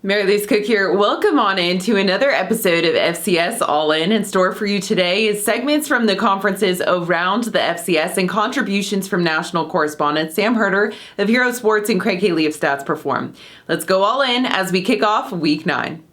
Mary-Lise Cook here. Welcome on into another episode of FCS All-In. In store for you today is segments from the conferences around the FCS and contributions from national correspondents Sam Herder of Hero Sports and Craig Haley of Stats Perform. Let's go all in as we kick off Week 9.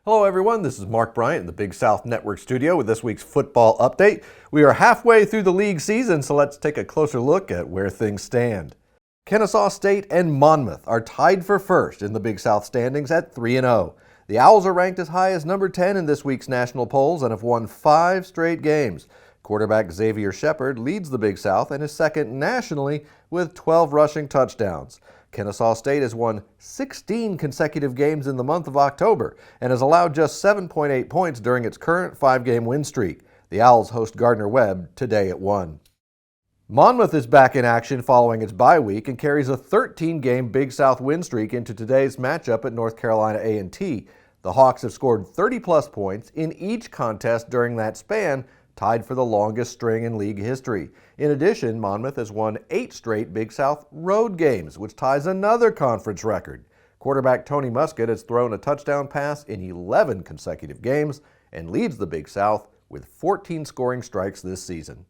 Hello everyone, this is Mark Bryant in the Big South Network studio with this week's football update. We are halfway through the league season, so let's take a closer look at where things stand. Kennesaw State and Monmouth are tied for first in the Big South standings at 3-0. The Owls are ranked as high as number 10 in this week's national polls and have won 5 straight games. Quarterback Xavier Shepard leads the Big South and is second nationally with 12 rushing touchdowns. Kennesaw State has won 16 consecutive games in the month of October and has allowed just 7.8 points during its current 5-game win streak. The Owls host Gardner-Webb today at 1. Monmouth is back in action following its bye week and carries a 13-game Big South win streak into today's matchup at North Carolina A&T. The Hawks have scored 30-plus points in each contest during that span, tied for the longest string in league history. In addition, Monmouth has won 8 straight Big South road games, which ties another conference record. Quarterback Tony Muskett has thrown a touchdown pass in 11 consecutive games and leads the Big South with 14 scoring strikes this season.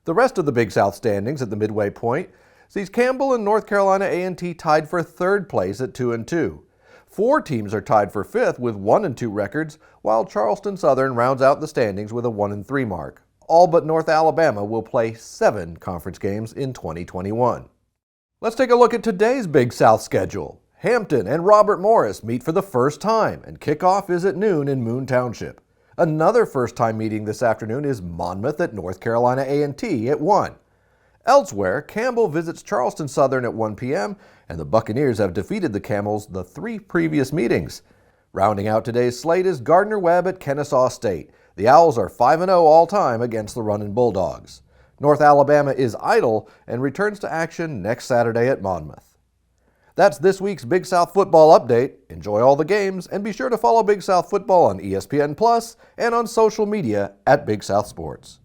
The rest of the Big South standings at the midway point sees Campbell and North Carolina A&T tied for third place at 2-2. 4 teams are tied for fifth with 1-2 records, while Charleston Southern rounds out the standings with a 1-3 mark. All but North Alabama will play 7 conference games in 2021. Let's take a look at today's Big South schedule. Hampton and Robert Morris meet for the first time, and kickoff is at noon in Moon Township. Another first-time meeting this afternoon is Monmouth at North Carolina A&T at 1. Elsewhere, Campbell visits Charleston Southern at 1 p.m., and the Buccaneers have defeated the Camels the 3 previous meetings. Rounding out today's slate is Gardner-Webb at Kennesaw State. The Owls are 5-0 all-time against the Runnin' Bulldogs. North Alabama is idle and returns to action next Saturday at Monmouth. That's this week's Big South Football Update. Enjoy all the games, and be sure to follow Big South Football on ESPN Plus and on social media at Big South Sports.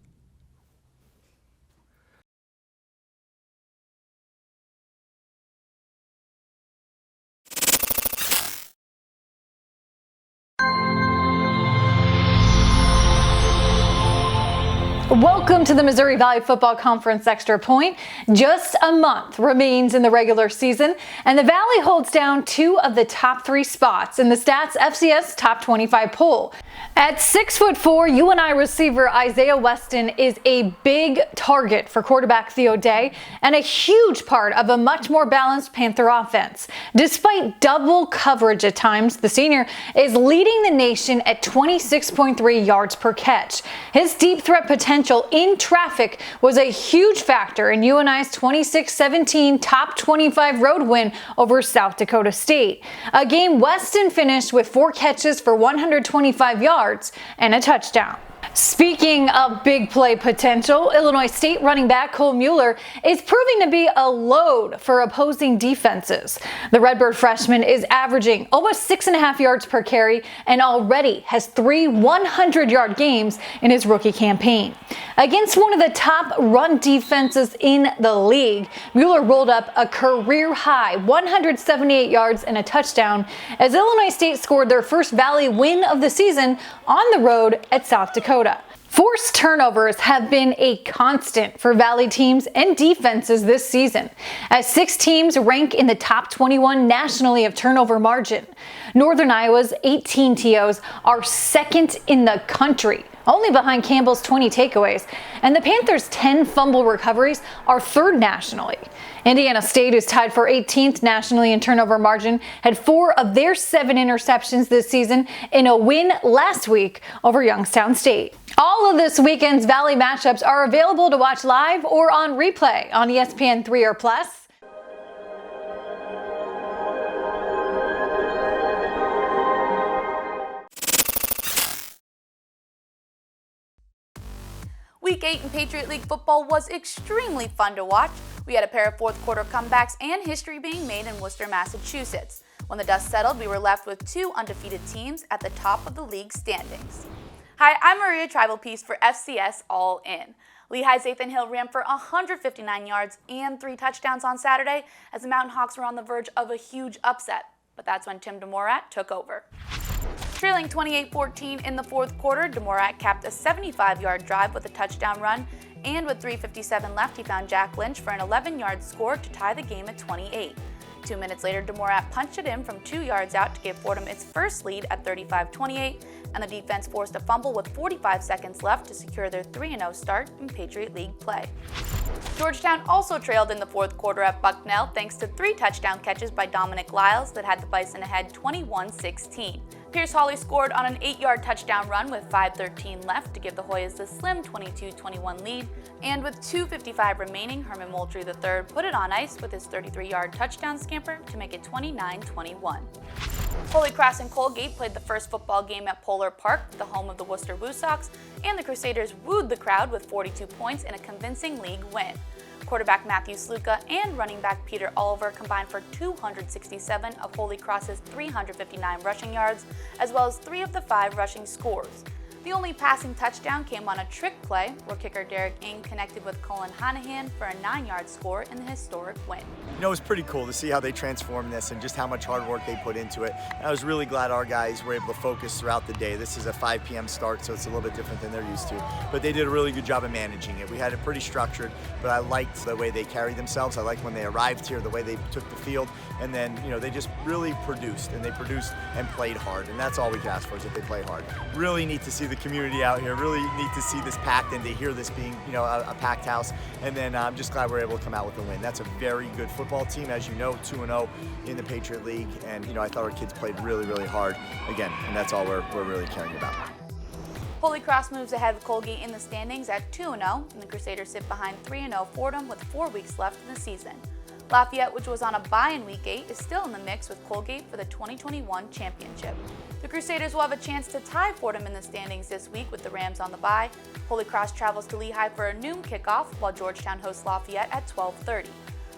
Welcome to the Missouri Valley Football Conference Extra Point. Just a month remains in the regular season, and the Valley holds down 2 of the top 3 spots in the Stats FCS Top 25 poll. At 6'4", UNI receiver Isaiah Weston is a big target for quarterback Theo Day and a huge part of a much more balanced Panther offense. Despite double coverage at times, the senior is leading the nation at 26.3 yards per catch. His deep threat potential in traffic was a huge factor in UNI's 26-17 top 25 road win over South Dakota State. A game Weston finished with 4 catches for 125 yards and a touchdown. Speaking of big play potential, Illinois State running back Cole Mueller is proving to be a load for opposing defenses. The Redbird freshman is averaging almost 6.5 yards per carry and already has 3 100-yard games in his rookie campaign. Against one of the top run defenses in the league, Mueller rolled up a career-high 178 yards and a touchdown as Illinois State scored their first Valley win of the season on the road at South Dakota. Forced turnovers have been a constant for Valley teams and defenses this season, as 6 teams rank in the top 21 nationally of turnover margin. Northern Iowa's 18 TOs are second in the country, only behind Campbell's 20 takeaways, and the Panthers' 10 fumble recoveries are third nationally. Indiana State is tied for 18th nationally in turnover margin, had 4 of their 7 interceptions this season in a win last week over Youngstown State. All of this weekend's Valley matchups are available to watch live or on replay on ESPN3 or Plus. Week 8 in Patriot League football was extremely fun to watch. We had a pair of fourth quarter comebacks and history being made in Worcester, Massachusetts. When the dust settled, we were left with 2 undefeated teams at the top of the league standings. Hi, I'm Maria Tribal Peace for FCS All-In. Lehigh's Ethan Hill ran for 159 yards and 3 touchdowns on Saturday as the Mountain Hawks were on the verge of a huge upset, but that's when Tim DeMorat took over. Trailing 28-14 in the fourth quarter, DeMorat capped a 75-yard drive with a touchdown run, and with 3:57 left, he found Jack Lynch for an 11-yard score to tie the game at 28. 2 minutes later, DeMorat punched it in from 2 yards out to give Fordham its first lead at 35-28, and the defense forced a fumble with 45 seconds left to secure their 3-0 start in Patriot League play. Georgetown also trailed in the fourth quarter at Bucknell thanks to 3 touchdown catches by Dominic Lyles that had the Bison ahead 21-16. Pierce Hawley scored on an 8-yard touchdown run with 5:13 left to give the Hoyas the slim 22-21 lead, and with 2:55 remaining, Herman Moultrie III put it on ice with his 33-yard touchdown scamper to make it 29-21. Holy Cross and Colgate played the first football game at Polar Park, the home of the Worcester Woo Sox, and the Crusaders wooed the crowd with 42 points in a convincing league win. Quarterback Matthew Sluka and running back Peter Oliver combined for 267 of Holy Cross's 359 rushing yards, as well as 3 of the 5 rushing scores. The only passing touchdown came on a trick play where kicker Derek Ng connected with Colin Hanahan for a 9-yard score in the historic win. You know, it was pretty cool to see how they transformed this and just how much hard work they put into it. And I was really glad our guys were able to focus throughout the day. This is a 5 p.m. start, so it's a little bit different than they're used to. But they did a really good job of managing it. We had it pretty structured, but I liked the way they carried themselves. I liked when they arrived here, the way they took the field. And then, you know, they just really produced, and they produced and played hard. And that's all we can ask for is that they play hard. Really neat to see the community out here. Really neat to see this packed and to hear this being, you know, a packed house. And then I'm just glad we're able to come out with a win. That's a very good football team, as you know, 2-0 in the Patriot League. And, you know, I thought our kids played really, really hard again. And that's all we're really caring about. Holy Cross moves ahead of Colgate in the standings at 2-0, and the Crusaders sit behind 3-0 Fordham with 4 weeks left in the season. Lafayette, which was on a bye in Week 8, is still in the mix with Colgate for the 2021 championship. The Crusaders will have a chance to tie Fordham in the standings this week with the Rams on the bye. Holy Cross travels to Lehigh for a noon kickoff, while Georgetown hosts Lafayette at 12:30.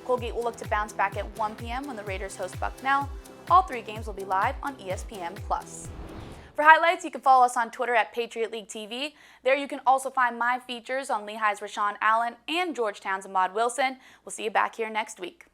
Colgate will look to bounce back at 1 p.m. when the Raiders host Bucknell. All 3 games will be live on ESPN+. For highlights, you can follow us on Twitter at Patriot League TV. There you can also find my features on Lehigh's Rashawn Allen and Georgetown's Ahmad Wilson. We'll see you back here next week.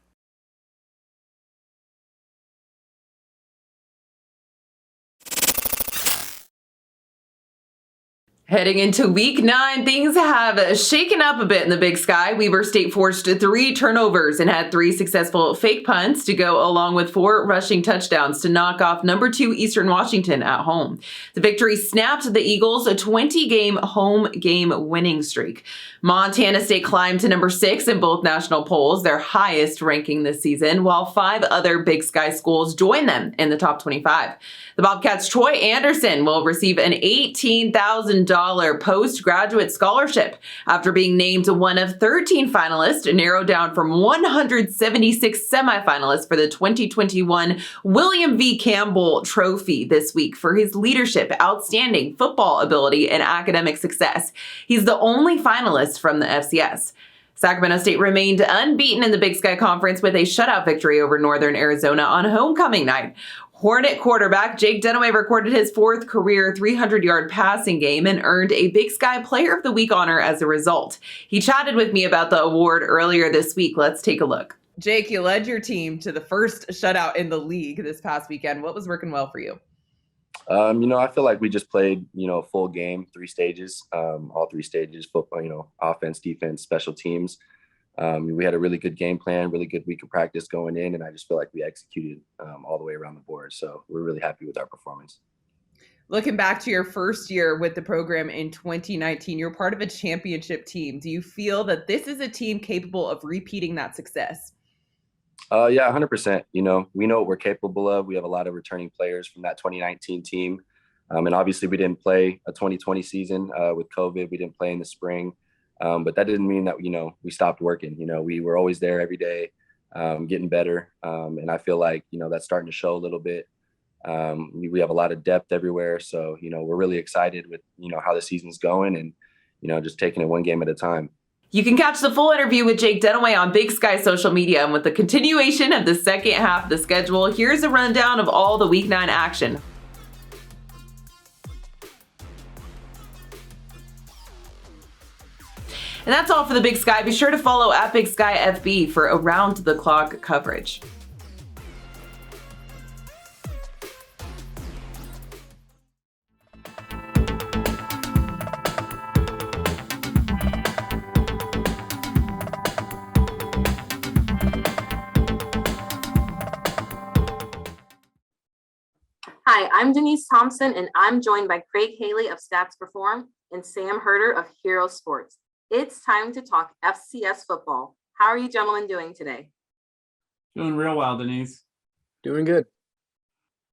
Heading into Week 9, things have shaken up a bit in the Big Sky. Weber State forced 3 turnovers and had 3 successful fake punts to go along with 4 rushing touchdowns to knock off number 2 Eastern Washington at home. The victory snapped the Eagles' a 20-game home game winning streak. Montana State climbed to number 6 in both national polls, their highest ranking this season, while 5 other Big Sky schools joined them in the top 25. The Bobcats' Troy Anderson will receive an $18,000 postgraduate scholarship after being named one of 13 finalists, narrowed down from 176 semifinalists for the 2021 William V. Campbell Trophy this week for his leadership, outstanding football ability, and academic success. He's the only finalist from the FCS. Sacramento State remained unbeaten in the Big Sky Conference with a shutout victory over Northern Arizona on homecoming night. Hornet quarterback Jake Dunaway recorded his 4th career 300-yard passing game and earned a Big Sky Player of the Week honor as a result. He chatted with me about the award earlier this week. Let's take a look. Jake, you led your team to the first shutout in the league this past weekend. What was working well for you? I feel like we just played, full game, 3 stages, all 3 stages, football, offense, defense, special teams. We had a really good game plan, really good week of practice going in, and I just feel like we executed all the way around the board. So we're really happy with our performance. Looking back to your first year with the program in 2019, you're part of a championship team. Do you feel that this is a team capable of repeating that success? Yeah, 100%. We know what we're capable of. We have a lot of returning players from that 2019 team. And obviously we didn't play a 2020 season with COVID. We didn't play in the spring. But that didn't mean that, we stopped working. We were always there every day, getting better. And I feel like, that's starting to show a little bit. We have a lot of depth everywhere. So, we're really excited with, how the season's going and, just taking it one game at a time. You can catch the full interview with Jake Dunaway on Big Sky social media. And with the continuation of the second half of the schedule, here's a rundown of all the Week 9 action. And that's all for the Big Sky. Be sure to follow at Big Sky FB for around-the-clock coverage. Hi, I'm Denise Thompson, and I'm joined by Craig Haley of Stats Perform and Sam Herder of Hero Sports. It's time to talk FCS football. How are you gentlemen doing today? Doing real well, Denise. Doing good.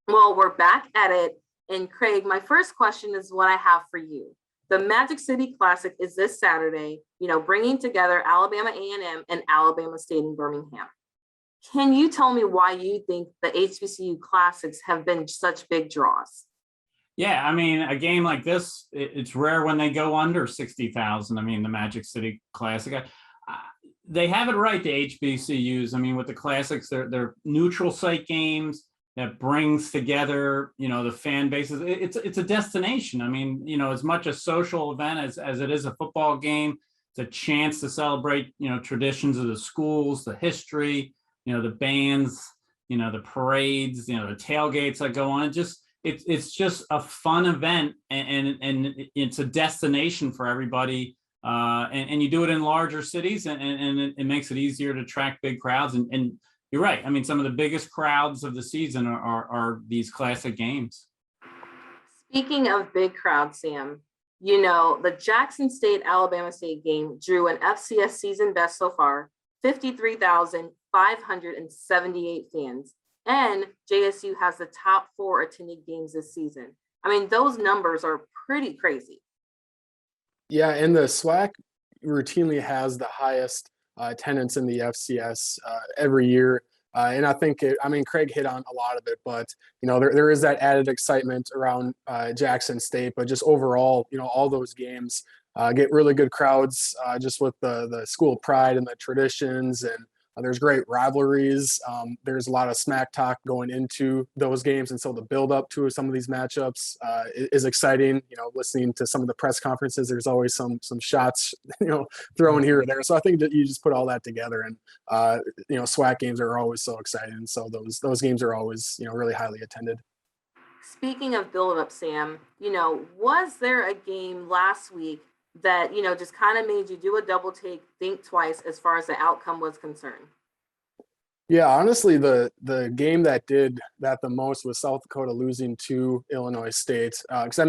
Well, we're back at it. And Craig, my first question is what I have for you. The Magic City Classic is this Saturday, bringing together Alabama A&M and Alabama State in Birmingham. Can you tell me why you think the HBCU Classics have been such big draws? Yeah, I mean, a game like this, it's rare when they go under 60,000. I mean, the Magic City Classic, they have it right, the HBCUs. I mean, with the Classics, they're neutral site games that brings together, the fan bases. It's a destination. I mean, as much a social event as it is a football game. It's a chance to celebrate, traditions of the schools, the history, the bands, the parades, the tailgates that go on. It's just a fun event, and it's a destination for everybody. And you do it in larger cities, and it makes it easier to attract big crowds. And you're right. I mean, some of the biggest crowds of the season are these classic games. Speaking of big crowds, Sam, the Jackson State Alabama State game drew an FCS season best so far, 53,578 fans. And JSU has the top 4 attended games this season. I mean, those numbers are pretty crazy. Yeah, and the SWAC routinely has the highest attendance in the FCS every year. And I think, Craig hit on a lot of it, but, there is that added excitement around Jackson State, but just overall, all those games get really good crowds just with the school pride and the traditions, and there's great rivalries. There's a lot of smack talk going into those games, and so the build up to some of these matchups is exciting. Listening to some of the press conferences, there's always some shots thrown here or there. So I think that you just put all that together, and SWAC games are always so exciting. So those games are always really highly attended. Speaking of build up, Sam, was there a game last week that just kind of made you do a double take, think twice as far as the outcome was concerned? Yeah, honestly, the game that did that the most was South Dakota losing to Illinois State. Because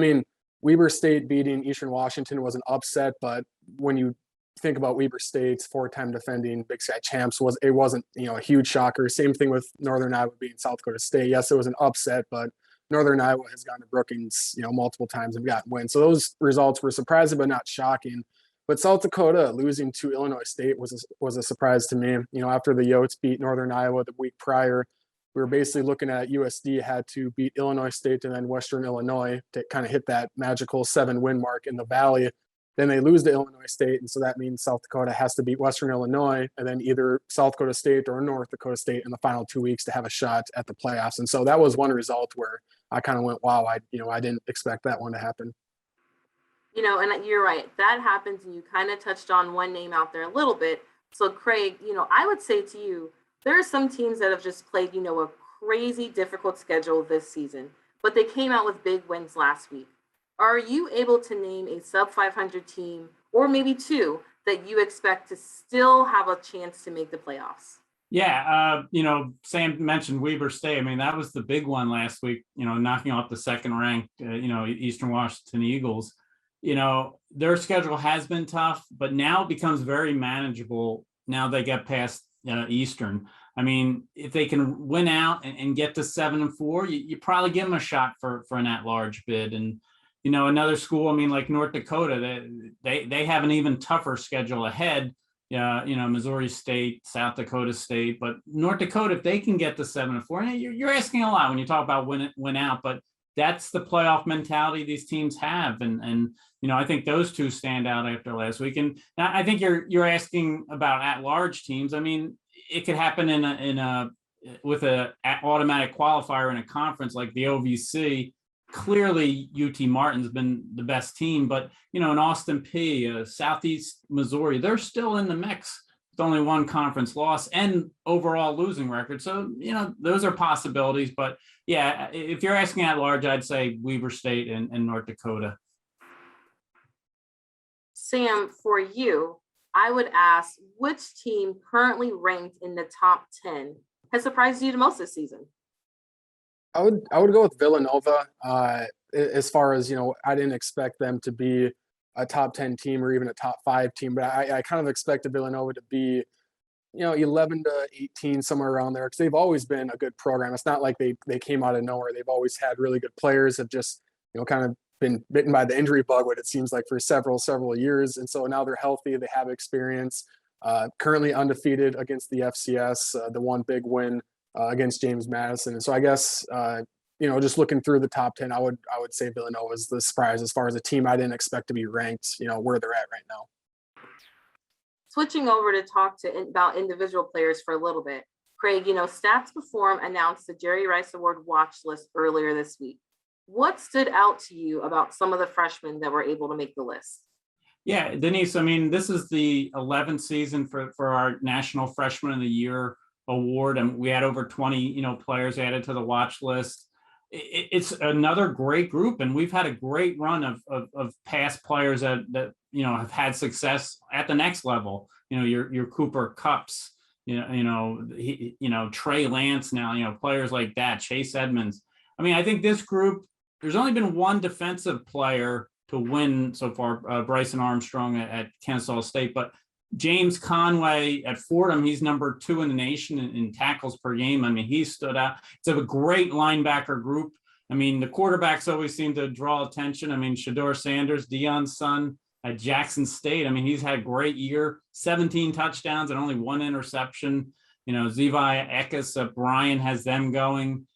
Weber State beating Eastern Washington was an upset, but when you think about Weber State's 4-time defending Big Sky champs, it wasn't a huge shocker. Same thing with Northern Iowa beating South Dakota State. Yes, it was an upset, but Northern Iowa has gone to Brookings, multiple times and gotten wins. So those results were surprising, but not shocking. But South Dakota losing to Illinois State was a surprise to me. After the Yotes beat Northern Iowa the week prior, we were basically looking at USD had to beat Illinois State and then Western Illinois to kind of hit that magical 7-win mark in the Valley. Then they lose to Illinois State, and so that means South Dakota has to beat Western Illinois and then either South Dakota State or North Dakota State in the final 2 weeks to have a shot at the playoffs. And so that was one result where I kind of went, wow, I didn't expect that one to happen. And you're right, that happens, and you kind of touched on one name out there a little bit. So Craig, I would say to you, there are some teams that have just played, a crazy difficult schedule this season, but they came out with big wins last week. Are you able to name a sub 500 team, or maybe two, that you expect to still have a chance to make the playoffs? Yeah, Sam mentioned Weber State. That was the big one last week, knocking off the second ranked, Eastern Washington Eagles. Their schedule has been tough, but now it becomes very manageable now they get past Eastern. If they can win out and get to 7-4, you probably give them a shot for an at-large bid. And another school, like North Dakota, they have an even tougher schedule ahead. Missouri State, South Dakota State, but North Dakota, if they can get to 7-4, you're asking a lot when you talk about win out, but that's the playoff mentality these teams have. And I think those two stand out after last week. And I think you're asking about at-large teams. It could happen with a automatic qualifier in a conference like the OVC. clearly UT Martin's been the best team, but in Austin P, Southeast Missouri, they're still in the mix with only one conference loss and overall losing record. So, those are possibilities. But yeah, if you're asking at large, I'd say Weber State and North Dakota. Sam, for you, I would ask, which team currently ranked in the top 10 has surprised you the most this season? I would go with Villanova. As far as, I didn't expect them to be a top 10 team or even a top 5 team, but I kind of expected Villanova to be, 11 to 18, somewhere around there, because they've always been a good program. It's not like they came out of nowhere. They've always had really good players, have just, kind of been bitten by the injury bug, what it seems like, for several years. And so now they're healthy, they have experience, currently undefeated against the FCS, the one big win against James Madison. And so I guess, just looking through the top 10, I would say Villanova is the surprise as far as a team I didn't expect to be ranked, where they're at right now. Switching over to talk about individual players for a little bit. Craig, Stats Perform announced the Jerry Rice Award watch list earlier this week. What stood out to you about some of the freshmen that were able to make the list? Yeah, Denise, this is the 11th season for our National Freshman of the Year award, and we had over 20 players added to the watch list. It's another great group, and we've had a great run of past players that have had success at the next level. Your Cooper Kupps, Trey Lance now, players like that, Chase Edmonds. I think this group, there's only been one defensive player to win so far, Bryson Armstrong at Kennesaw State, but James Conway at Fordham, he's number 2 in the nation in tackles per game. He stood out. It's a great linebacker group. The quarterbacks always seem to draw attention. Shador Sanders, Deion's son at Jackson State. He's had a great year, 17 touchdowns and only 1 interception. Zevi Eckes at Bryan has them going.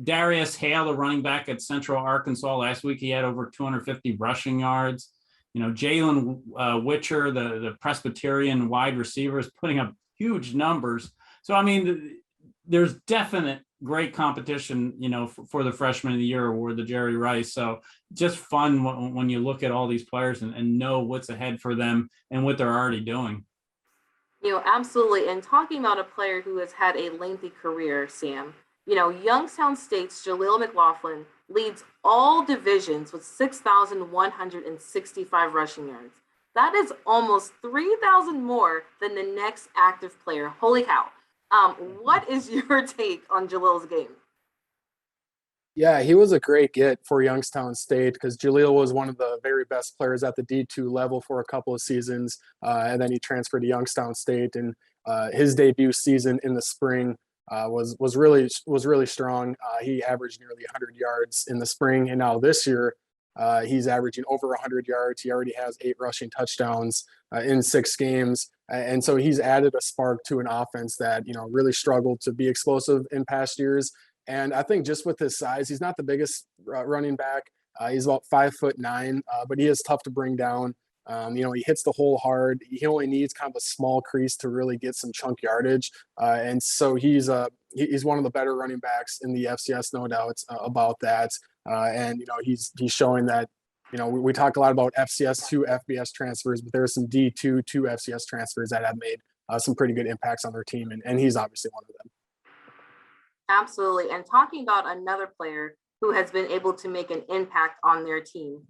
Darius Hale, the running back at Central Arkansas, last week he had over 250 rushing yards. Jalen Witcher, the Presbyterian wide receiver, is putting up huge numbers. So, there's definite great competition, for the Freshman of the Year award, the Jerry Rice. So just fun when you look at all these players and know what's ahead for them and what they're already doing. Absolutely. And talking about a player who has had a lengthy career, Sam, Youngstown State's Jaleel McLaughlin leads all divisions with 6,165 rushing yards. That is almost 3,000 more than the next active player. Holy cow. What is your take on Jaleel's game? Yeah, he was a great get for Youngstown State because Jaleel was one of the very best players at the D2 level for a couple of seasons. And then he transferred to Youngstown State, and his debut season in the spring was really strong. He averaged nearly 100 yards in the spring, and now this year he's averaging over 100 yards. He already has 8 rushing touchdowns in 6 games, and so he's added a spark to an offense that really struggled to be explosive in past years. And I think just with his size, he's not the biggest running back. He's about 5'9", but he is tough to bring down. He hits the hole hard. He only needs kind of a small crease to really get some chunk yardage. And so he's one of the better running backs in the FCS, no doubt about that. And he's showing that, we talk a lot about FCS to FBS transfers, but there are some D2 to FCS transfers that have made some pretty good impacts on their team. And he's obviously one of them. Absolutely. And talking about another player who has been able to make an impact on their team,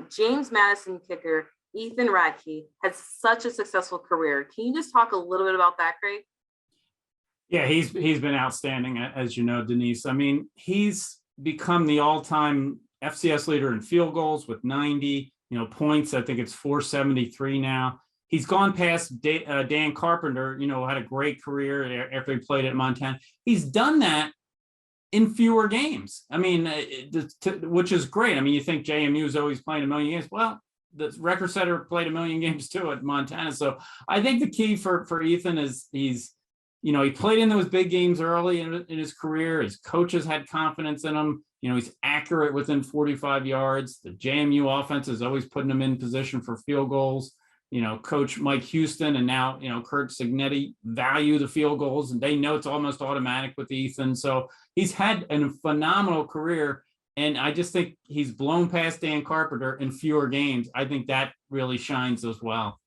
James Madison kicker Ethan Radke has such a successful career. Can you just talk a little bit about that, Craig? Yeah, he's been outstanding, as you know, Denise. He's become the all-time FCS leader in field goals with 90, points. I think it's 473 now. He's gone past Dan Carpenter, had a great career after he played at Montana. He's done that in fewer games. Which is great. You think JMU is always playing a million games. Well, the record setter played a million games too at Montana. So I think the key for Ethan is he played in those big games early in his career. His coaches had confidence in him. He's accurate within 45 yards. The JMU offense is always putting him in position for field goals. Coach Mike Houston and now, Kurt Signetti value the field goals, and they know it's almost automatic with Ethan. So he's had a phenomenal career. And I just think he's blown past Dan Carpenter in fewer games. I think that really shines as well.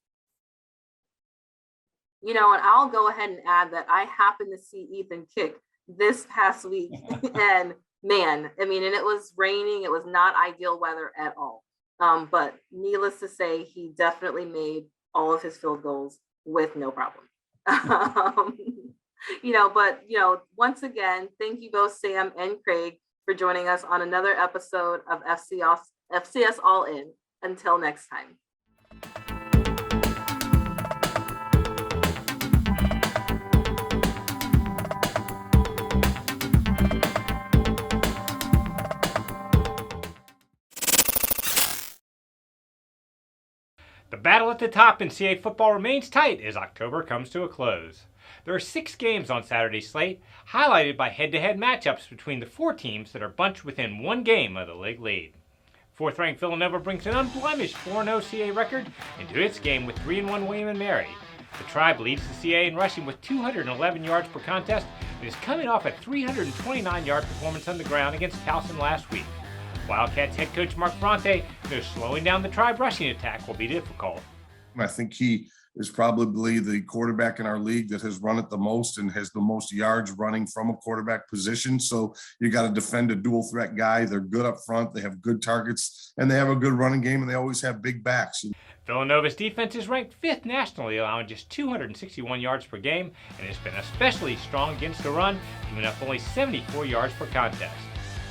And I'll go ahead and add that I happened to see Ethan kick this past week. And man, and it was raining. It was not ideal weather at all. But needless to say, he definitely made all of his field goals with no problem. Once again, thank you both, Sam and Craig, for joining us on another episode of FCS All-In. Until next time. The battle at the top in CA football remains tight as October comes to a close. There are 6 games on Saturday's slate, highlighted by head-to-head matchups between the 4 teams that are bunched within 1 game of the league lead. 4th-ranked Villanova brings an unblemished 4-0 CA record into its game with 3-1 William & Mary. The Tribe leads the CA in rushing with 211 yards per contest and is coming off a 329-yard performance on the ground against Towson last week. Wildcats head coach Mark Bronte knows slowing down the Tribe rushing attack will be difficult. I think he is probably the quarterback in our league that has run it the most and has the most yards running from a quarterback position. So you got to defend a dual threat guy. They're good up front. They have good targets and they have a good running game and they always have big backs. Villanova's defense is ranked 5th nationally, allowing just 261 yards per game, and has been especially strong against the run, giving up only 74 yards per contest.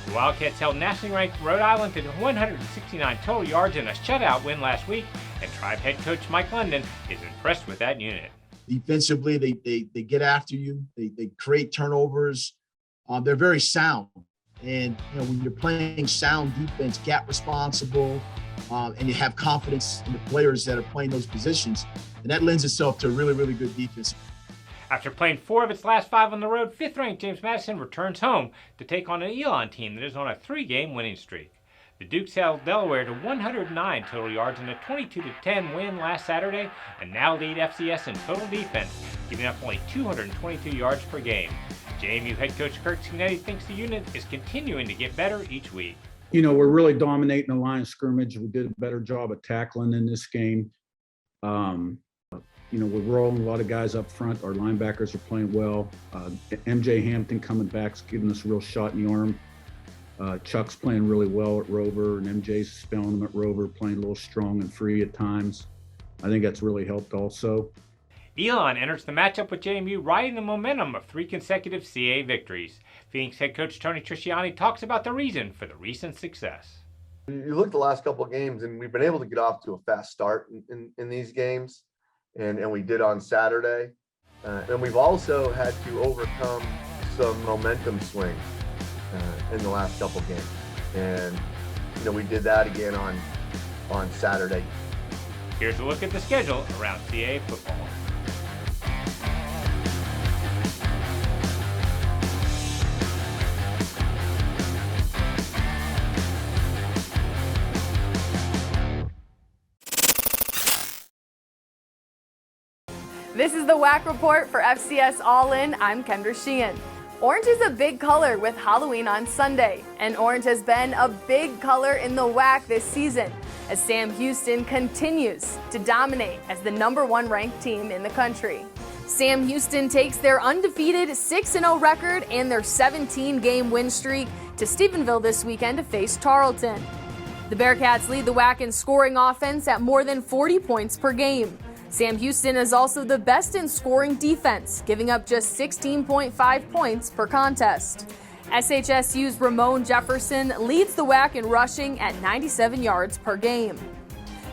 The Wildcats held nationally ranked Rhode Island to 169 total yards in a shutout win last week, and Tribe head coach Mike London is impressed with that unit. Defensively, they get after you. They create turnovers. They're very sound. And when you're playing sound defense, gap responsible, and you have confidence in the players that are playing those positions, and that lends itself to a really, really good defense. After playing 4 of its last 5 on the road, 5th-ranked James Madison returns home to take on an Elon team that is on a 3-game winning streak. The Dukes held Delaware to 109 total yards in a 22-10 win last Saturday and now lead FCS in total defense, giving up only 222 yards per game. JMU head coach Kirk Signetti thinks the unit is continuing to get better each week. We're really dominating the line of scrimmage. We did a better job of tackling in this game. We're rolling a lot of guys up front. Our linebackers are playing well. MJ Hampton coming back is giving us a real shot in the arm. Chuck's playing really well at Rover, and MJ's spelling him at Rover, playing a little strong and free at times. I think that's really helped also. Elon enters the matchup with JMU riding the momentum of 3 consecutive CA victories. Phoenix head coach Tony Trisciani talks about the reason for the recent success. You look at the last couple of games, and we've been able to get off to a fast start in these games. And we did on Saturday. And we've also had to overcome some momentum swings in the last couple games. And, we did that again on Saturday. Here's a look at the schedule around CA football. This is the WAC report for FCS All-In. I'm Kendra Sheehan. Orange is a big color with Halloween on Sunday, and orange has been a big color in the WAC this season as Sam Houston continues to dominate as the #1 ranked team in the country. Sam Houston takes their undefeated 6-0 record and their 17-game win streak to Stephenville this weekend to face Tarleton. The Bearcats lead the WAC in scoring offense at more than 40 points per game. Sam Houston is also the best in scoring defense, giving up just 16.5 points per contest. SHSU's Ramon Jefferson leads the WAC in rushing at 97 yards per game.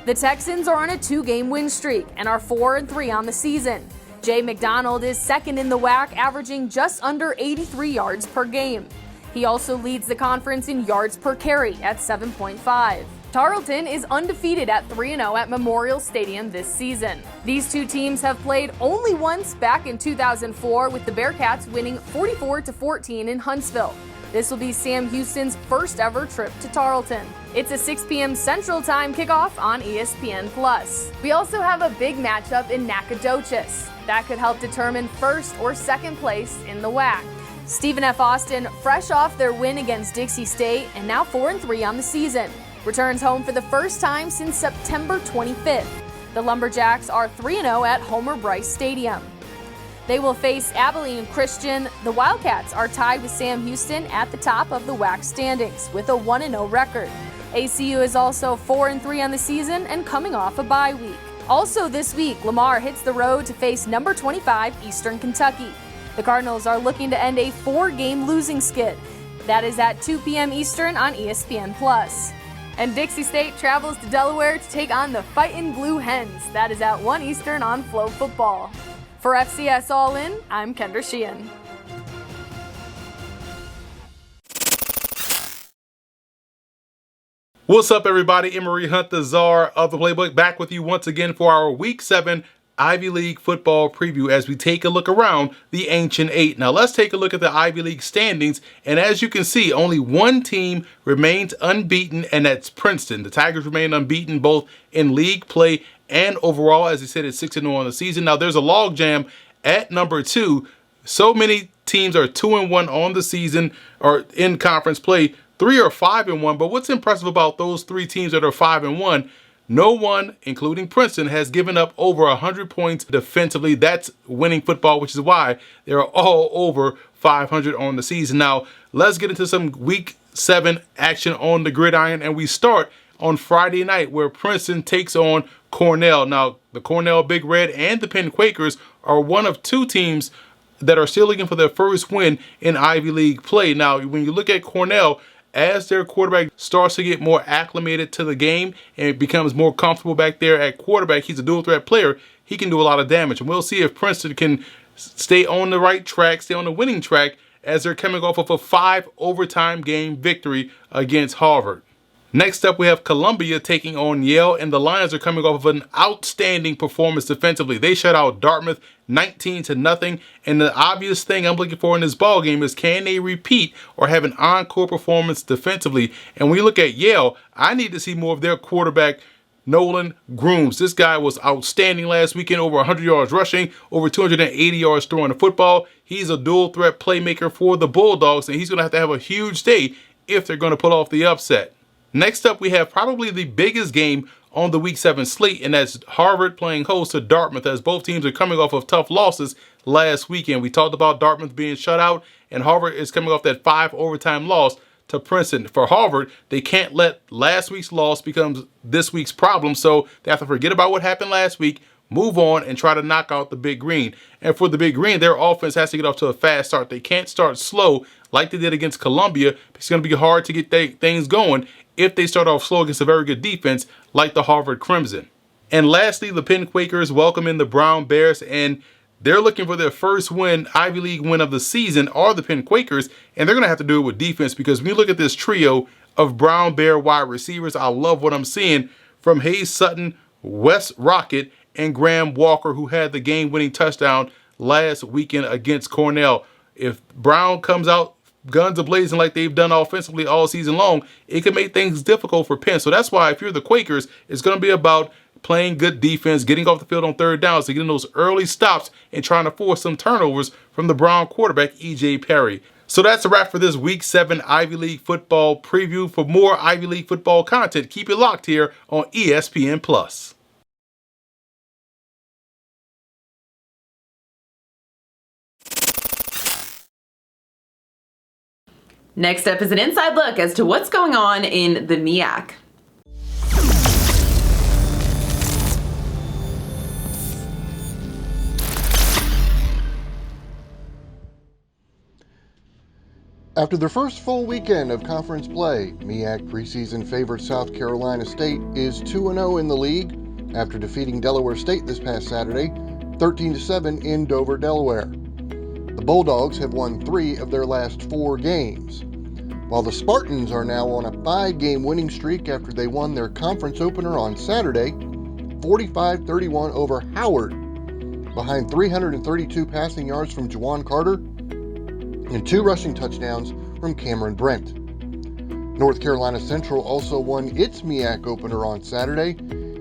The Texans are on a 2-game win streak and are 4-3 on the season. Jay McDonald is second in the WAC, averaging just under 83 yards per game. He also leads the conference in yards per carry at 7.5. Tarleton is undefeated at 3-0 at Memorial Stadium this season. These two teams have played only once back in 2004, with the Bearcats winning 44-14 in Huntsville. This will be Sam Houston's first ever trip to Tarleton. It's a 6 p.m. Central Time kickoff on ESPN+. We also have a big matchup in Nacogdoches that could help determine first or second place in the WAC. Stephen F. Austin, fresh off their win against Dixie State and now 4-3 on the season, returns home for the first time since September 25th. The Lumberjacks are 3-0 at Homer Bryce Stadium. They will face Abilene Christian. The Wildcats are tied with Sam Houston at the top of the WAC standings with a 1-0 record. ACU is also 4-3 on the season and coming off a bye week. Also this week, Lamar hits the road to face number 25 Eastern Kentucky. The Cardinals are looking to end a 4-game losing skid. That is at 2 p.m. Eastern on ESPN+. And Dixie State travels to Delaware to take on the Fightin' Blue Hens. That is at 1 Eastern on Flow Football. For FCS All-In, I'm Kendra Sheehan. What's up, everybody? Emery Hunt, the czar of the playbook, back with you once again for our Week 7 Ivy League football preview as we take a look around the Ancient Eight. Now let's take a look at the Ivy League standings, and as you can see, only one team remains unbeaten, and that's Princeton. The Tigers remain unbeaten both in league play and overall. As I said, it's 6-0 on the season. Now there's a logjam at number 2. So many teams are 2-1 on the season or in conference play. 3 are 5-1, but what's impressive about those 3 teams that are 5-1, no one, including Princeton, has given up over 100 points defensively. That's winning football, which is why they're all over 500 on the season. Now, let's get into some Week 7 action on the gridiron, and we start on Friday night where Princeton takes on Cornell. Now, the Cornell Big Red and the Penn Quakers are one of 2 teams that are still looking for their first win in Ivy League play. Now, when you look at Cornell, as their quarterback starts to get more acclimated to the game and it becomes more comfortable back there at quarterback, he's a dual threat player, he can do a lot of damage. And we'll see if Princeton can stay on the right track, stay on the winning track as they're coming off of a 5 overtime game victory against Harvard. Next up, we have Columbia taking on Yale, and the Lions are coming off of an outstanding performance defensively. They shut out Dartmouth 19-0, and the obvious thing I'm looking for in this ball game is, can they repeat or have an encore performance defensively? And when you look at Yale, I need to see more of their quarterback, Nolan Grooms. This guy was outstanding last weekend, over 100 yards rushing, over 280 yards throwing the football. He's a dual threat playmaker for the Bulldogs, and he's going to have a huge day if they're going to pull off the upset. Next up, we have probably the biggest game on the Week 7 slate, and that's Harvard playing host to Dartmouth, as both teams are coming off of tough losses last weekend. We talked about Dartmouth being shut out, and Harvard is coming off that 5 overtime loss to Princeton. For Harvard, they can't let last week's loss become this week's problem, so they have to forget about what happened last week, move on, and try to knock out the Big Green. And for the Big Green, their offense has to get off to a fast start. They can't start slow like they did against Columbia. It's going to be hard to get things going if they start off slow against a very good defense like the Harvard Crimson. And lastly, the Penn Quakers welcome in the Brown Bears, and they're looking for their first win, Ivy League win of the season, are the Penn Quakers, and they're going to have to do it with defense, because when you look at this trio of Brown Bear wide receivers, I love what I'm seeing from Hayes Sutton, Wes Rocket, and Graham Walker, who had the game-winning touchdown last weekend against Cornell. If Brown comes out guns a-blazing like they've done offensively all season long, it can make things difficult for Penn. So that's why if you're the Quakers, it's going to be about playing good defense, getting off the field on third downs, so getting those early stops and trying to force some turnovers from the Brown quarterback, E.J. Perry. So that's a wrap for this Week 7 Ivy League football preview. For more Ivy League football content, keep it locked here on ESPN+. Next up is an inside look as to what's going on in the MEAC. After their first full weekend of conference play, MEAC preseason favorite South Carolina State is 2-0 in the league after defeating Delaware State this past Saturday, 13-7 in Dover, Delaware. The Bulldogs have won 3 of their last 4 games, while the Spartans are now on a 5-game winning streak after they won their conference opener on Saturday, 45-31 over Howard, behind 332 passing yards from Juwan Carter and 2 rushing touchdowns from Cameron Brent. North Carolina Central also won its MEAC opener on Saturday,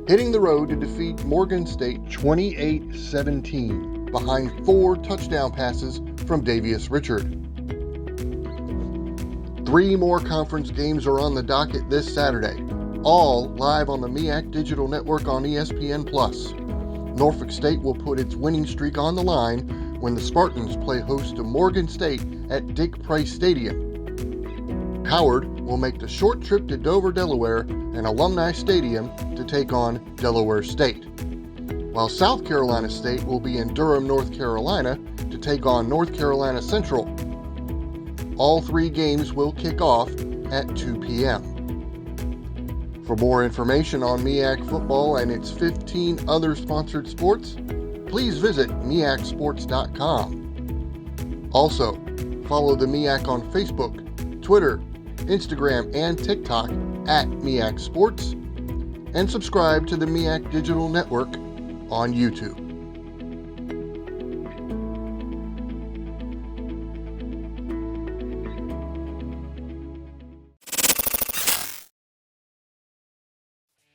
hitting the road to defeat Morgan State 28-17, behind 4 touchdown passes from Davius Richard. 3 more conference games are on the docket this Saturday, all live on the MEAC Digital Network on ESPN+. Norfolk State will put its winning streak on the line when the Spartans play host to Morgan State at Dick Price Stadium. Howard will make the short trip to Dover, Delaware, and Alumni Stadium to take on Delaware State, while South Carolina State will be in Durham, North Carolina to take on North Carolina Central. All 3 games will kick off at 2 p.m. For more information on MEAC football and its 15 other sponsored sports, please visit MEACsports.com. Also, follow the MEAC on Facebook, Twitter, Instagram, and TikTok at MEAC Sports, and subscribe to the MEAC Digital Network on YouTube.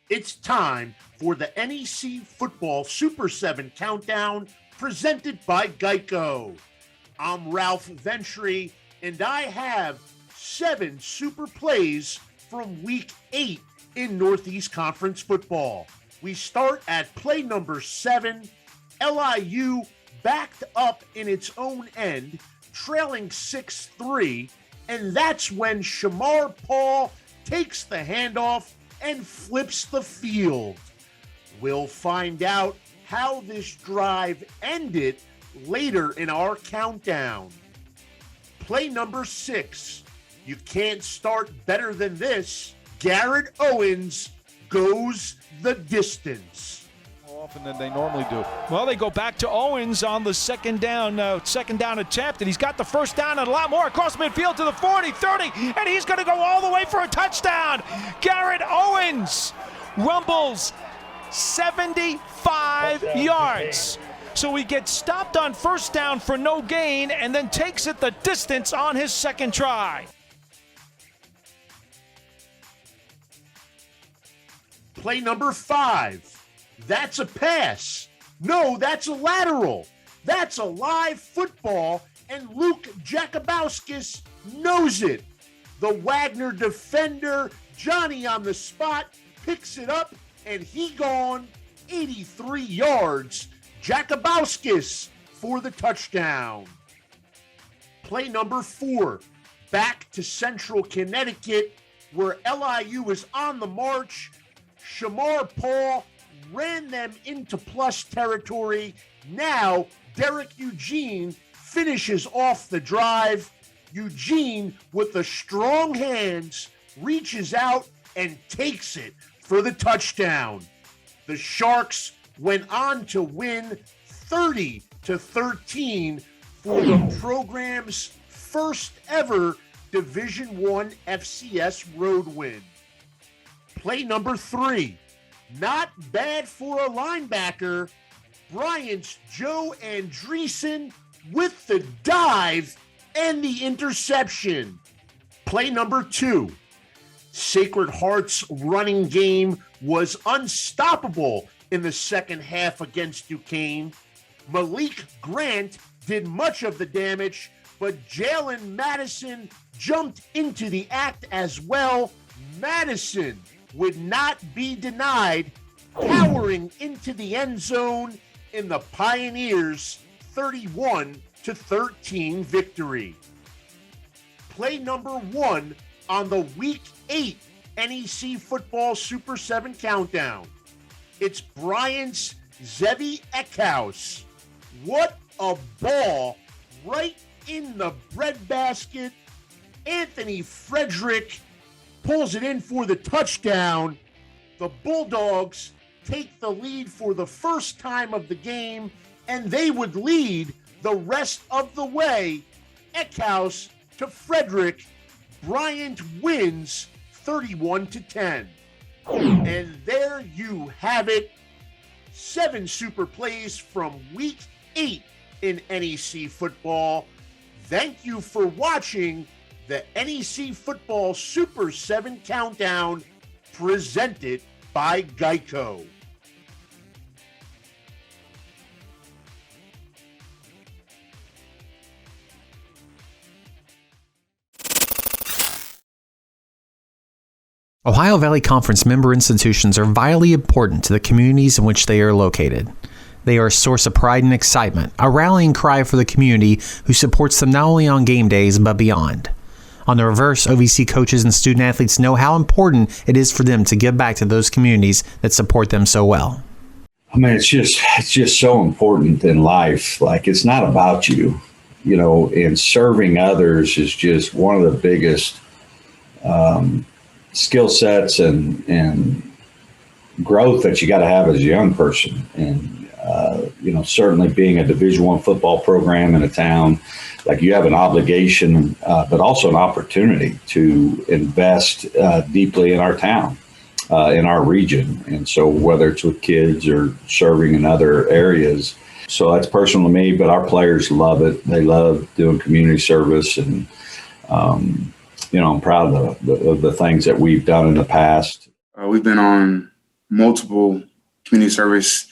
It's time for the NEC Football Super 7 Countdown presented by Geico. I'm Ralph Ventry, and I have 7 super plays from Week 8 in Northeast Conference football. We start at play number 7, LIU backed up in its own end, trailing 6-3, and that's when Shamar Paul takes the handoff and flips the field. We'll find out how this drive ended later in our countdown. Play number 6. You can't start better than this. Garrett Owens goes the distance. More often than they normally do. Well, they go back to Owens on the second down attempt, and he's got the first down and a lot more across midfield to the 40, 30, and he's going to go all the way for a touchdown. Garrett Owens rumbles 75 yards. So he gets stopped on first down for no gain and then takes it the distance on his second try. Play number 5. That's a pass. No, that's a lateral. That's a live football, and Luke Jakubowskis knows it. The Wagner defender, Johnny on the spot, picks it up, and he gone 83 yards. Jakubowskis for the touchdown. Play number 4. Back to Central Connecticut, where LIU is on the march. Shamar Paul ran them into plus territory. Now, Derek Eugene finishes off the drive. Eugene, with the strong hands, reaches out and takes it for the touchdown. The Sharks went on to win 30-13 for the program's first ever Division I FCS road win. Play number 3. Not bad for a linebacker. Bryant's Joe Andreessen with the dive and the interception. Play number 2. Sacred Heart's running game was unstoppable in the second half against Duquesne. Malik Grant did much of the damage, but Jalen Madison jumped into the act as well. Madison would not be denied, powering into the end zone in the Pioneers' 31-13 victory. Play number 1 on the Week 8 NEC Football Super 7 Countdown. It's Bryant's Zevi Eckhouse. What a ball right in the breadbasket. Anthony Frederick pulls it in for the touchdown. The Bulldogs take the lead for the first time of the game, and they would lead the rest of the way. Eckhouse to Frederick. Bryant wins 31-10. And there you have it. 7 super plays from Week 8 in NEC football. Thank you for watching the NEC Football Super 7 Countdown presented by Geico. Ohio Valley Conference member institutions are vitally important to the communities in which they are located. They are a source of pride and excitement, a rallying cry for the community who supports them not only on game days, but beyond. On the reverse, OVC coaches and student athletes know how important it is for them to give back to those communities that support them so well. I mean, it's just so important in life. Like, it's not about you, and serving others is just one of the biggest skill sets and growth that you got to have as a young person. And, certainly being a Division I football program in a town, like, you have an obligation, but also an opportunity to invest deeply in our town, in our region. And so whether it's with kids or serving in other areas, so that's personal to me, but our players love it. They love doing community service. And, I'm proud of the things that we've done in the past. We've been on multiple community service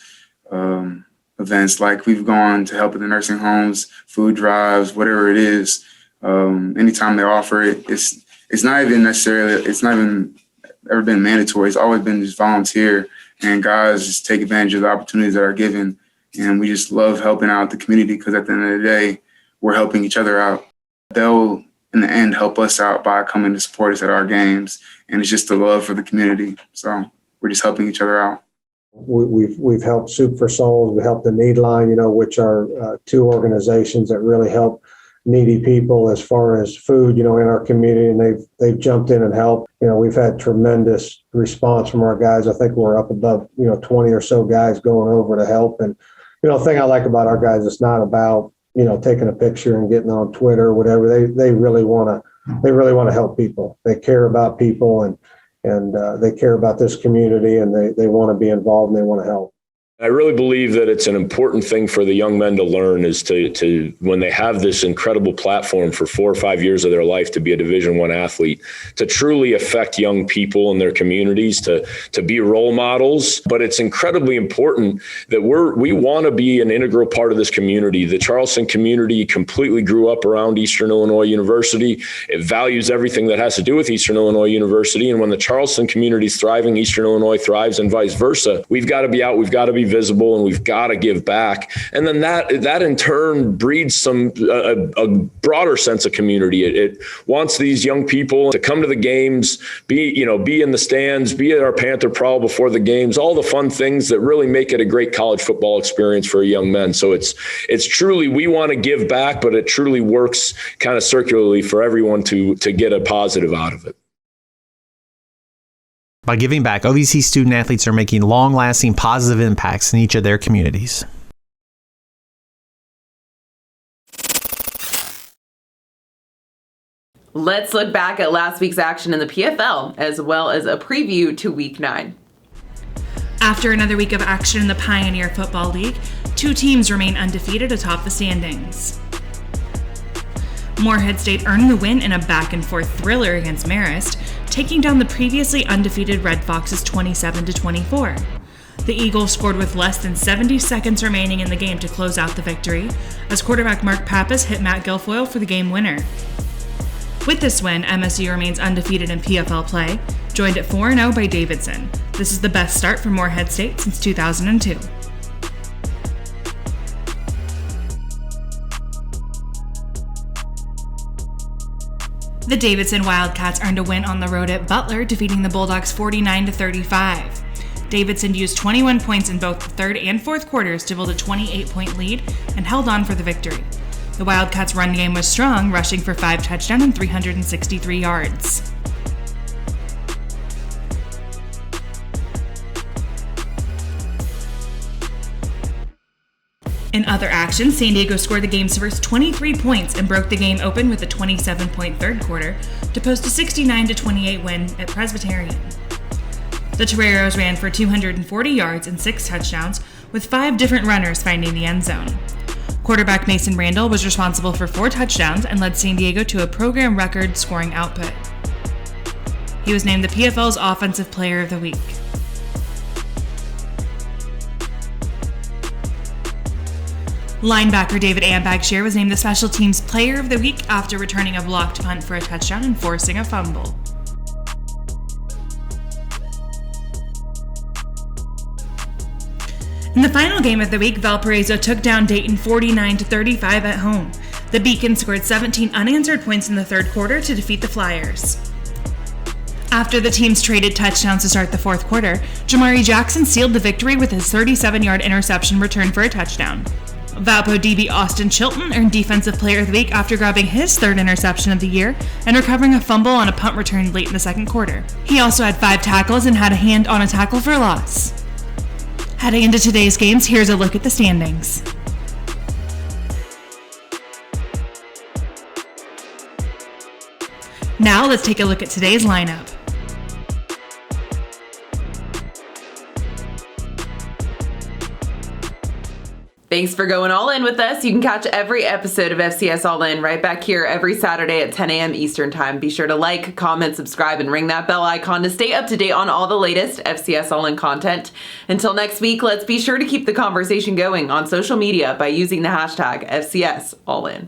events, like we've gone to help at the nursing homes, food drives, whatever it is. Anytime they offer it, it's not even ever been mandatory. It's always been just volunteer, and guys just take advantage of the opportunities that are given. And we just love helping out the community, because at the end of the day, we're helping each other out. They'll, in the end, help us out by coming to support us at our games. And it's just the love for the community. So we're just helping each other out. We've helped Soup for Souls. We helped the Need Line, which are two organizations that really help needy people as far as food, in our community, and they've jumped in and helped. We've had tremendous response from our guys. I think we're up above 20 or so guys going over to help. And the thing I like about our guys, it's not about taking a picture and getting on Twitter or whatever. They really want to help people. They care about people, and they care about this community, and they want to be involved, and they want to help. I really believe that it's an important thing for the young men to learn is to when they have this incredible platform for 4 or 5 years of their life to be a Division I athlete, to truly affect young people in their communities, to be role models. But it's incredibly important that we want to be an integral part of this community. The Charleston community completely grew up around Eastern Illinois University. It values everything that has to do with Eastern Illinois University. And when the Charleston community is thriving, Eastern Illinois thrives, and vice versa. We've got to be out. We've got to be visible, and we've got to give back. And then that in turn breeds a broader sense of community. It wants these young people to come to the games, be in the stands, be at our Panther Prowl before the games, all the fun things that really make it a great college football experience for young men. So it's truly, we want to give back, but it truly works kind of circularly for everyone to get a positive out of it. By giving back, OVC student athletes are making long-lasting positive impacts in each of their communities. Let's look back at last week's action in the PFL, as well as a preview to Week 9. After another week of action in the Pioneer Football League, 2 teams remain undefeated atop the standings. Morehead State earned the win in a back-and-forth thriller against Marist, taking down the previously undefeated Red Foxes 27-24. The Eagles scored with less than 70 seconds remaining in the game to close out the victory, as quarterback Mark Pappas hit Matt Guilfoyle for the game winner. With this win, MSU remains undefeated in PFL play, joined at 4-0 by Davidson. This is the best start for Morehead State since 2002. The Davidson Wildcats earned a win on the road at Butler, defeating the Bulldogs 49-35. Davidson used 21 points in both the third and fourth quarters to build a 28-point lead and held on for the victory. The Wildcats' run game was strong, rushing for 5 touchdowns and 363 yards. In other action, San Diego scored the game's first 23 points and broke the game open with a 27-point third quarter to post a 69-28 win at Presbyterian. The Toreros ran for 240 yards and 6 touchdowns, with 5 different runners finding the end zone. Quarterback Mason Randall was responsible for 4 touchdowns and led San Diego to a program record scoring output. He was named the PFL's Offensive Player of the Week. Linebacker David Ambagshire was named the Special Teams Player of the Week after returning a blocked punt for a touchdown and forcing a fumble. In the final game of the week, Valparaiso took down Dayton 49-35 at home. The Beacons scored 17 unanswered points in the third quarter to defeat the Flyers. After the teams traded touchdowns to start the fourth quarter, Jamari Jackson sealed the victory with his 37-yard interception return for a touchdown. Valpo DB Austin Chilton earned Defensive Player of the Week after grabbing his third interception of the year and recovering a fumble on a punt return late in the second quarter. He also had 5 tackles and had a hand on a tackle for loss. Heading into today's games, here's a look at the standings. Now let's take a look at today's lineup. Thanks for going all in with us. You can catch every episode of FCS All-In right back here every Saturday at 10 a.m. Eastern Time. Be sure to like, comment, subscribe, and ring that bell icon to stay up to date on all the latest FCS All-In content. Until next week, let's be sure to keep the conversation going on social media by using the hashtag FCS All-In.